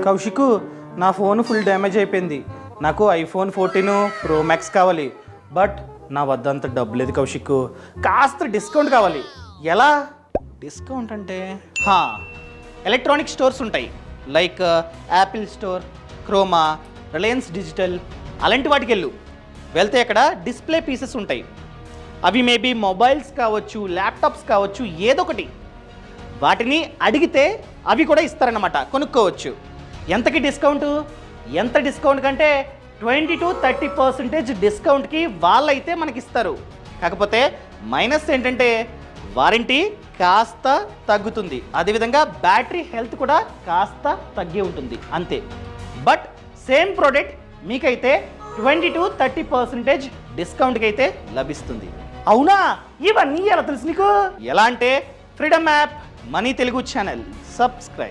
కౌశిక్, నా phone full damage అయిపోయింది. నాకు ఐఫోన్ 14 ప్రో మ్యాక్స్ కావాలి. బట్ నా వద్ద అంత డబ్బు లేదు కౌశిక్. కాస్త డిస్కౌంట్ కావాలి. ఎలా డిస్కౌంట్ అంటే ఎలక్ట్రానిక్ స్టోర్స్ ఉంటాయి, like Apple store, Croma, Reliance digital, అలాంటి వాటికి వెళ్తే అక్కడ డిస్ప్లే పీసెస్ ఉంటాయి. అవి మేబీ మొబైల్స్ కావచ్చు, ల్యాప్టాప్స్ కావచ్చు, ఏదో ఒకటి. వాటిని అడిగితే అవి కూడా ఇస్తారన్నమాట, కొనుక్కోవచ్చు. ఎంతకి డిస్కౌంట్? ఎంత డిస్కౌంట్ కంటే 20-30% డిస్కౌంట్కి వాళ్ళైతే మనకి ఇస్తారు. కాకపోతే మైనస్ ఏంటంటే వారంటీ కాస్త తగ్గుతుంది, అదేవిధంగా బ్యాటరీ హెల్త్ కూడా కాస్త తగ్గి ఉంటుంది, అంతే. బట్ సేమ్ ప్రోడక్ట్ మీకైతే 20-30% డిస్కౌంట్కి అయితే లభిస్తుంది. అవునా? ఇవన్నీ ఎలా తెలుసు నీకు? ఎలా అంటే freedom app, money Telugu channel subscribe.